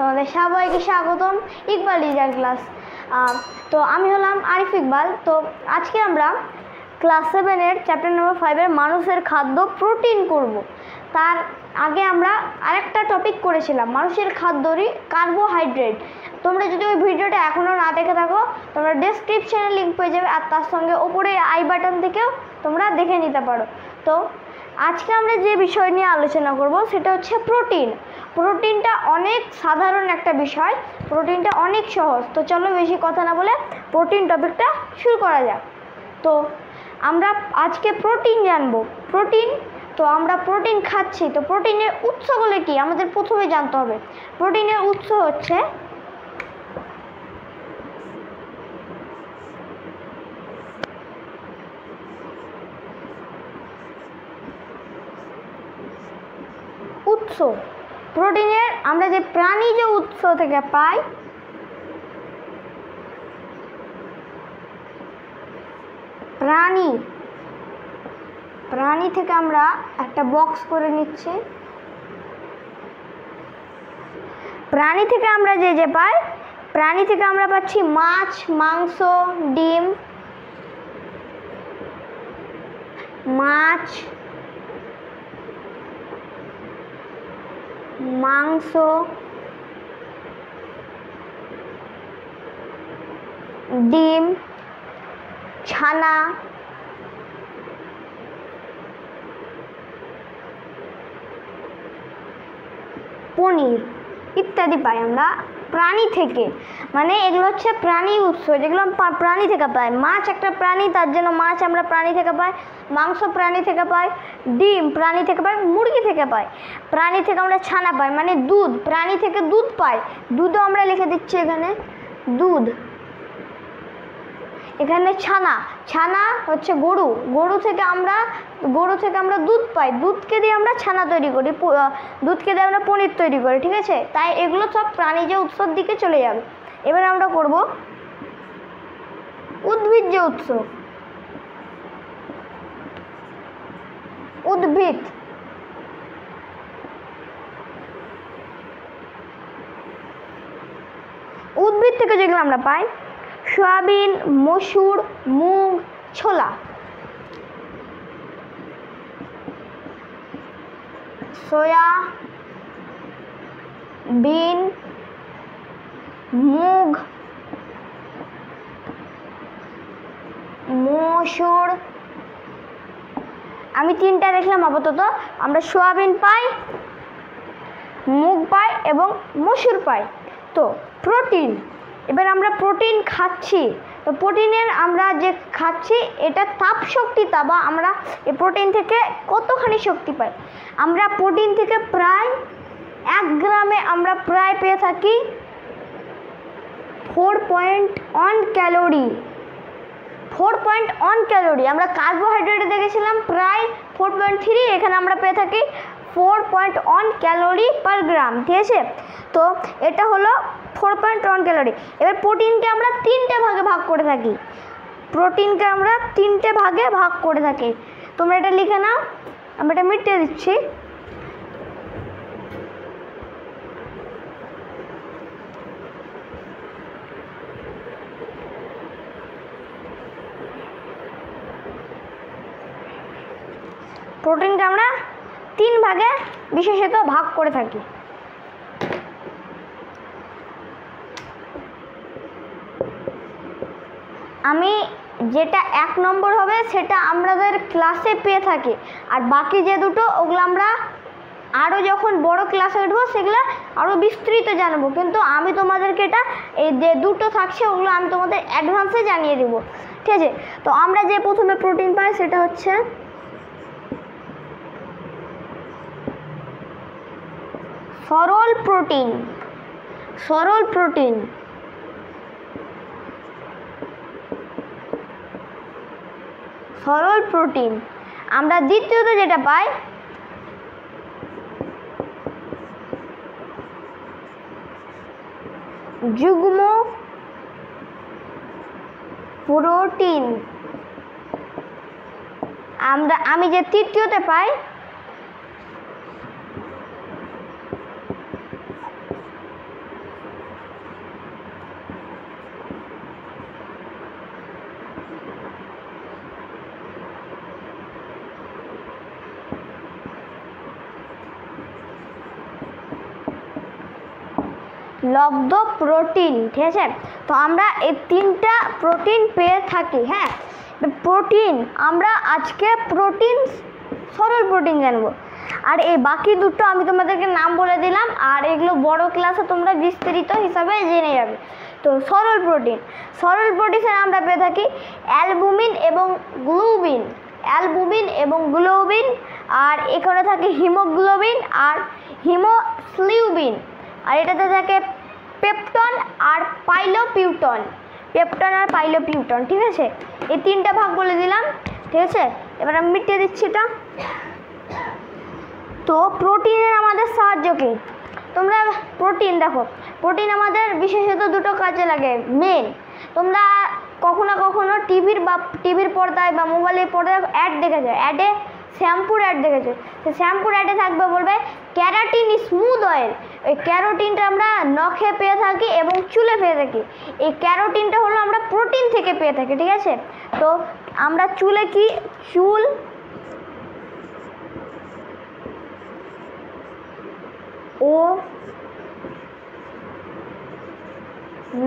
তোমাদের সবাইকে স্বাগতম ইকবাল ডিজাইন ক্লাস। তো আমি হলাম আরিফ ইকবাল। তো আজকে আমরা ক্লাস 7-এর চ্যাপ্টার নম্বর 5-এর মানুষের খাদ্য প্রোটিন করব। তার আগে আমরা আরেকটা টপিক করেছিলাম মানুষের খাদ্যরই কার্বোহাইড্রেট। তোমরা যদি ওই ভিডিওটা এখনও না দেখে থাকো তোমরা ডেসক্রিপশানে লিঙ্ক পেয়ে যাবে, আর তার সঙ্গে ওপরে আই বাটন থেকেও তোমরা দেখে নিতে পারো। তো আজকে আমরা যে বিষয় নিয়ে আলোচনা করব সেটা হচ্ছে প্রোটিন। প্রোটিনটা অনেক সাধারণ একটা বিষয়, প্রোটিনটা অনেক সহজ। তো চলো বেশি কথা না বলে প্রোটিন টপিকটা শুরু করা যাক। তো আমরা আজকে প্রোটিন জানবো। প্রোটিন, তো আমরা প্রোটিন খাচ্ছি, তো প্রোটিনের উৎসগুলো কি আমাদের প্রথমে জানতে হবে। প্রোটিনের উৎস হচ্ছে উৎস। প্রোটিনের আমরা যে প্রাণীজ উৎস থেকে পাই, প্রাণী থেকে আমরা একটা বক্স করে নিচ্ছি। প্রাণী থেকে আমরা যে পাই, প্রাণী থেকে আমরা পাচ্ছি মাছ, মাংস, ডিম, মাছ, মাংস, ডিম, ছানা, পনির ইত্যাদি পাই আমরা প্রাণী থেকে। মানে এগুলো হচ্ছে প্রাণী উৎস, যেগুলো প্রাণী থেকে পাই। মাছ একটা প্রাণী, তার জন্য মাছ আমরা প্রাণী থেকে পাই। মাংস প্রাণী থেকে পাই, ডিম প্রাণী থেকে পাই, মুরগি থেকে পাই। প্রাণী থেকে আমরা ছানা পাই, মানে দুধ, প্রাণী থেকে দুধ পাই। দুধও আমরা লিখে দিচ্ছি এখানে, দুধ। এখানে ছানা, ছানা হচ্ছে গরু, গরু থেকে আমরা দুধ পাই। দুধকে দিয়ে আমরা ছানা তৈরি করি, দুধকে দিয়ে আমরা পনির তৈরি করি, ঠিক আছে। তাই এগুলো সব প্রাণীজ উৎসর দিকে চলে যাবে। এবার আমরা করব উদ্ভিজ্জ উৎস। উদ্ভিদ, উদ্ভিদ থেকে যেগুলো আমরা পাই সয়াবিন, মসুর, মুগ, ছোলা। সয়াবিন, মুগ, মসুর, আমি তিনটা দেখলাম আপাতত। আমরা সয়াবিন পাই, মুগ পাই এবং মসুর পাই। তো প্রোটিন, এবার আমরা প্রোটিন খাচ্ছি। তো প্রোটিনের আমরা যে খাচ্ছি এটা তাপ শক্তিটা, বা আমরা এই প্রোটিন থেকে কতখানি শক্তি পাই। আমরা প্রোটিন থেকে প্রায় 1 গ্রামে আমরা প্রায় পেয়ে থাকি 4.1 ক্যালোরি। 4.1 ক্যালোরি। আমরা কার্বোহাইড্রেটে দেখেছিলাম প্রায় 4.3, এখানে আমরা পেয়ে থাকি 4.1 ক্যালোরি পার গ্রাম, ঠিক আছে। তো এটা হলো 4.1 ক্যালোরি। এবার প্রোটিনকে আমরা 3টে ভাগে ভাগ করে থাকি। প্রোটিনকে আমরা 3টে ভাগে ভাগ করে থাকি। তোমরা এটা লিখে নাও, আমি এটা মিটিয়ে দিচ্ছি। প্রোটিনকে আমরা 3 ভাগে বিশেষত ভাগ করে থাকি। আমি যেটা 1 নম্বর হবে সেটা আমাদের ক্লাসে পেয়ে থাকি, আর বাকি যে দুটো ওগুলো আমরা আরও যখন বড় ক্লাসে উঠবো সেগুলো আরও বিস্তৃত জানবো। কিন্তু আমি তোমাদেরকে এটা এই যে দুটো থাকছে ওগুলো আমি তোমাদের অ্যাডভান্সে জানিয়ে দেবো, ঠিক আছে। তো আমরা যে প্রথমে প্রোটিন পাই সেটা হচ্ছে সরল প্রোটিন। সরল প্রোটিন, সরল প্রোটিন। আমরা দ্বিতীয়ত যেটা পাই যুগ্ম প্রোটিন। আমি যে তৃতীয়তে পাই লব্ধ প্রোটিন, ঠিক আছে। তো আমরা এই তিনটা প্রোটিন পেয়ে থাকি। হ্যাঁ, প্রোটিন আমরা আজকে প্রোটিন, সরল প্রোটিন জানবো, আর এই বাকি দুটো আমি তোমাদেরকে নাম বলে দিলাম, আর এগুলো বড় ক্লাসে তোমরা বিস্তারিত হিসাবে জেনে যাবে। তো সরল প্রোটিনে আমরা পেয়ে থাকি অ্যালবুমিন এবং গ্লোবিন, আর এখানে থাকে হিমোগ্লোবিন আর হিমোগ্লোবিন, আর এটাতে থাকে পেপটন আর পাইলোপিউটন, ঠিক আছে। এই তিনটা ভাগ বলে দিলাম, ঠিক আছে। এবার আমি মিটিয়ে দিচ্ছি এটা। তো প্রোটিনের আমাদের সাহায্য কি? তোমরা প্রোটিন দেখো, প্রোটিন আমাদের বিশেষত দুটো কাজে লাগে মেন। তোমরা কখনো টিভির পর্দায় বা মোবাইলের পর্দায় অ্যাড দেখেছো, অ্যাডে শ্যাম্পুর অ্যাড দেখেছো। তো শ্যাম্পুর অ্যাডে থাকবে বলবে ক্যারাটিন স্মুথ অয়েল। ওই ক্যারোটিনটা আমরা নখে পেয়ে থাকি এবং চুলে পেয়ে থাকি। এই ক্যারোটিনটা হলো আমরা প্রোটিন থেকে পেয়ে থাকি, ঠিক আছে। তো আমরা চুলে কি, চুল ও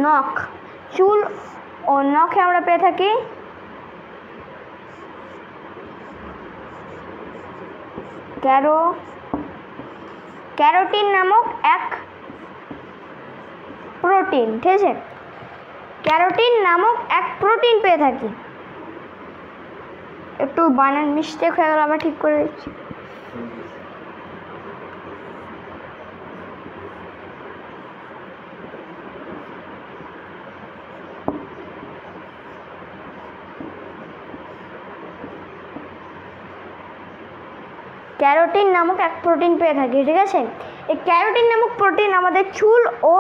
নখ, চুল ও নখে আমরা পেয়ে থাকি ক্যারোটিন নামক এক প্রোটিন, ঠিক আছে। ক্যারোটিন নামক এক প্রোটিন পেয়ে থাকি। একটু বানান মিস্টেক হয়ে গেল, আবার ঠিক করে দিচ্ছি। ক্যারোটিন নামক এক প্রোটিন পেয়ে থাকি, ঠিক আছে। এই ক্যারোটিন নামক প্রোটিন আমাদের চুল ও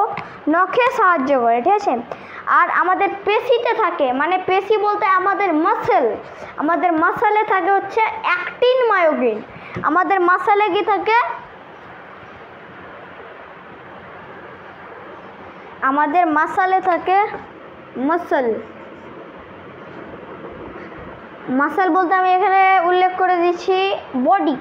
নখে সাহায্য করে, ঠিক আছে। আর আমাদের পেশিতে থাকে, মানে পেশি বলতে আমাদের মাসেলে থাকে হচ্ছে অ্যাক্টিন মায়োসিন। আমাদের মাসেলে কি থাকে? আমাদের মাসেলে থাকে মাসেল বলতে আমি এখানে উল্লেখ করে দিচ্ছি বডি।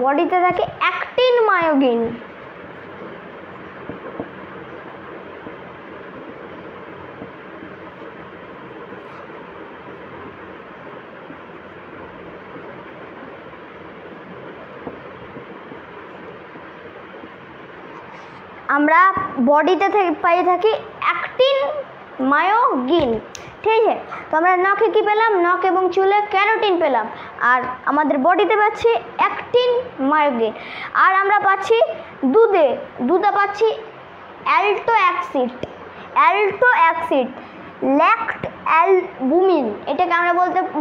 বডিতে থাকে অ্যাক্টিন মায়োসিন। আমরা বডিতে পাই থাকি অ্যাক্টিন মায়োসিন, ঠিক আছে। তো আমরা নখে কি পেলাম? নখ এবং চুলে ক্যারোটিন পেলাম, আর আমাদের বডিতে পাচ্ছি অ্যাক্টিন মায়োসিন। আর আমরা পাচ্ছি দুধে পাচ্ছি অ্যালটো অ্যাসিড, ল্যাক্ট অ্যালবুমিন, এটাকে আমরা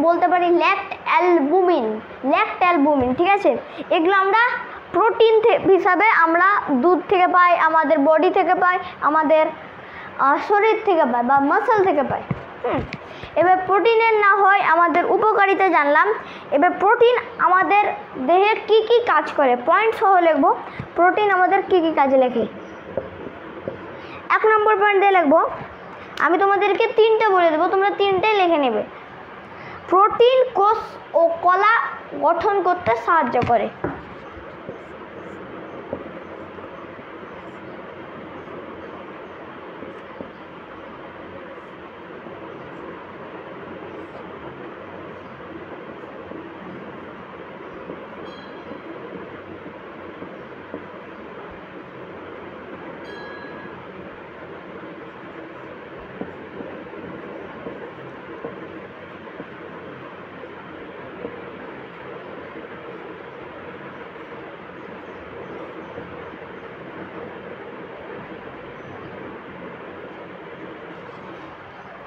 বলতে পারি ল্যাক্ট অ্যালবুমিন, ঠিক আছে। এগুলো আমরা প্রোটিন হিসাবে আমরা দুধ থেকে পাই, আমাদের বডি থেকে পাই, আমাদের শরীর থেকে পাই বা মাসল থেকে পাই। এবার প্রোটিনের না হয় আমাদের উপকারিতা জানলাম। এবার প্রোটিন আমাদের দেহে কি কি কাজ করে পয়েন্ট সহ লিখব। প্রোটিন আমাদের কি কি কাজে লেখে? 1 নম্বর পয়েন্ট দিয়ে লিখব। আমি তোমাদেরকে 3টে বলে দেবো, তোমরা 3টেই লিখে নেবে। প্রোটিন কোষ ও কলা গঠন করতে সাহায্য করে।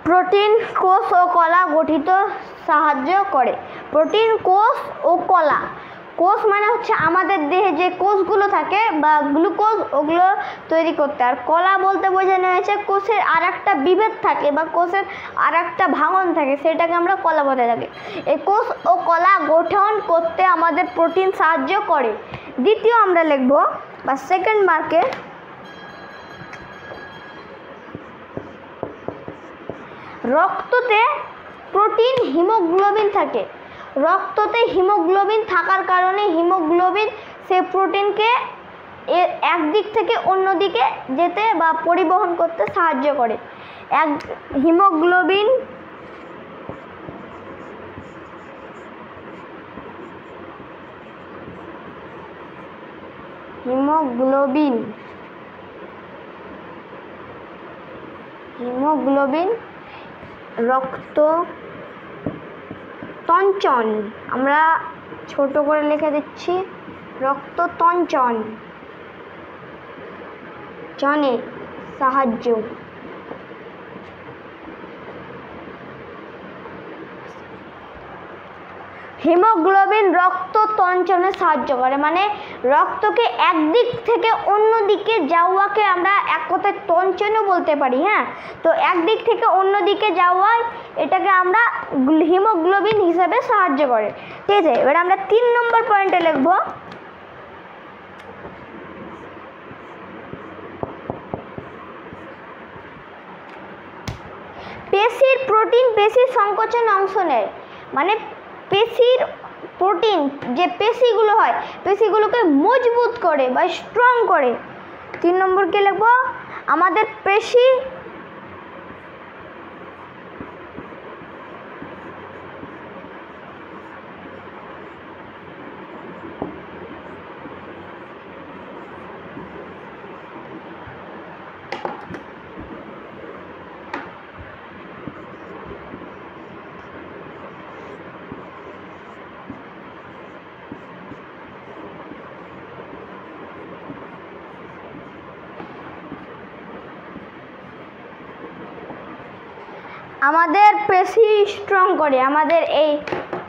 প্রোটিন কোষ ও কলা গঠিত সাহায্য করে। প্রোটিন কোষ ও কলা, কোষ মানে হচ্ছে আমাদের দেহে যে কোষগুলো থাকে বা গ্লুকোজ, ওগুলো তৈরি করতে। আর কলা বলতে বোঝানো হয়েছে কোষের আর একটা বিভেদ থাকে বা কোষের আর একটা ভাঙন থাকে, সেটাকে আমরা কলা বলে থাকি। এই কোষ ও কলা গঠন করতে আমাদের প্রোটিন সাহায্য করে। দ্বিতীয় আমরা লিখব বা সেকেন্ড মার্কে রক্ততে প্রোটিন হিমোগ্লোবিন থাকে। রক্ততে হিমোগ্লোবিন থাকার কারণে হিমোগ্লোবিন সেই প্রোটিনকে একদিক থেকে অন্য দিকে যেতে বা পরিবহন করতে সাহায্য করে। হিমোগ্লোবিন হিমোগ্লোবিন হিমোগ্লোবিন রক্ত তঞ্চন, আমরা ছোট করে লিখে দিচ্ছি, রক্ত তঞ্চন চনে সাহায্য। হিমোগ্লোবিন রক্ত তঞ্চনে সাহায্য করে, মানে রক্তকে একদিক থেকে অন্য দিকে যাওয়াকে আমরা এক কথায় তঞ্চনও বলতে পারি। হ্যাঁ, তো একদিক থেকে অন্য দিকে যাওয়ায় এটাকে আমরা হিমোগ্লোবিন হিসাবে সাহায্য করে। ঠিক আছে, এবার আমরা 3 নম্বর পয়েন্টে লিখব পেশির প্রোটিন পেশির সংকোচন অংশ নেয়, মানে পেশির প্রোটিন যে পেশিগুলো হয় পেশিগুলোকে মজবুত করে বা স্ট্রং করে। 3 নম্বর কি লিখব, আমাদের পেশি স্ট্রং করে। আমাদের এই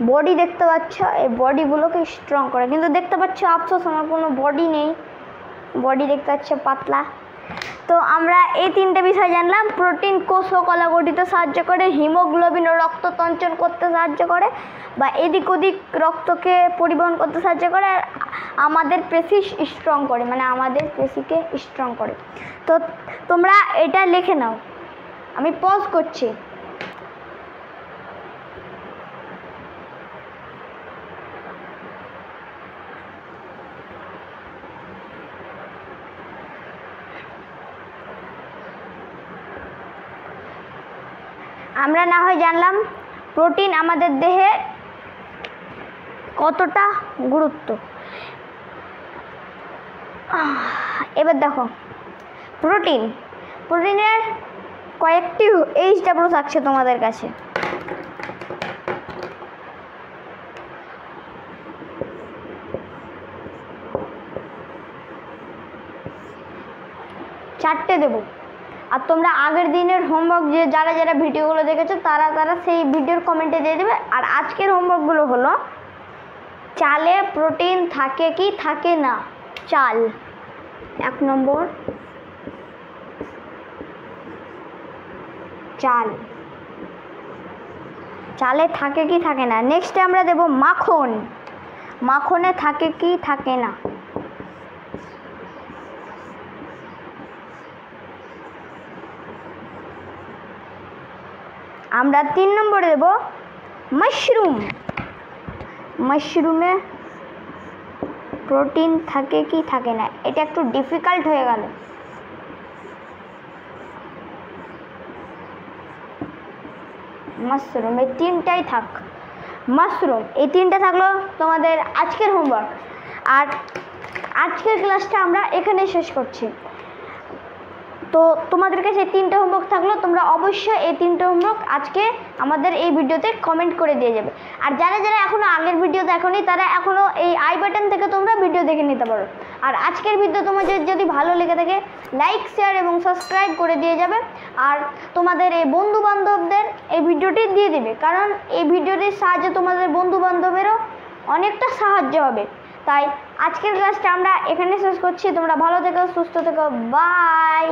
বডি দেখতে পাচ্ছ, এই বডিগুলোকে স্ট্রং করে, কিন্তু দেখতে পাচ্ছ আফসোস আমার কোনো বডি নেই, বডি দেখতে পাচ্ছ পাতলা। তো আমরা এই 3টে বিষয় জানলাম। প্রোটিন কোষ ও কলা গঠিতে সাহায্য করে, হিমোগ্লোবিন ও রক্ত তঞ্চন করতে সাহায্য করে বা এদিক ওদিক রক্তকে পরিবহন করতে সাহায্য করে, আর আমাদের পেশি স্ট্রং করে, মানে আমাদের পেশিকে স্ট্রং করে। তো তোমরা এটা লিখে নাও, আমি পজ করছি। আমরা না হয় জানলাম প্রোটিন আমাদের দেহে কতটা গুরুত্ব। এবার দেখো প্রোটিনের কয়েকটি HW থাকছে তোমাদের কাছে। চারটে দেবো, আর তোমরা আগের দিনের হোমওয়ার্ক যে যারা যারা ভিডিওগুলো দেখেছো তারা সেই ভিডিওর কমেন্টে দিয়ে দেবে। আর আজকের হোমওয়ার্কগুলো হলো চালে প্রোটিন থাকে কি থাকে না। চাল 1 নম্বর, চালে থাকে কি থাকে না। নেক্সটে আমরা দেব মাখনে থাকে কি থাকে না। আমরা 3 নম্বরে দেব মাশরুমে প্রোটিন থাকে কি থাকে না। এটা একটু ডিফিকাল্ট হয়ে গেল। মাশরুম, এই 3টাই থাক। মাশরুম এই 3টে থাকলো তোমাদের আজকের হোমওয়ার্ক। আর আজকের ক্লাসটা আমরা এখানে শেষ করছি। তো তোমাদের কাছে এই 3টে হোমওয়ার্ক থাকলো, তোমরা অবশ্যই এই 3টে হোমওয়ার্ক আজকে আমাদের এই ভিডিওতে কমেন্ট করে দিয়ে যাবে। আর যারা যারা এখনও আগের ভিডিও দেখোনি তারা এখনও এই আই বাটন থেকে তোমরা ভিডিও দেখে নিতে পারো। আর আজকের ভিডিও তোমাদের যদি ভালো লেগে থাকে লাইক শেয়ার এবং সাবস্ক্রাইব করে দিয়ে যাবে। আর তোমাদের এই বন্ধু বান্ধবদের এই ভিডিওটি দিয়ে দেবে, কারণ এই ভিডিওটির সাহায্যে তোমাদের বন্ধু বান্ধবেরও অনেকটা সাহায্য হবে। তাই আজকের ক্লাসটা আমরা এখানে শেষ করছি। তোমরা ভালো থেকো, সুস্থ থেকো, বাই।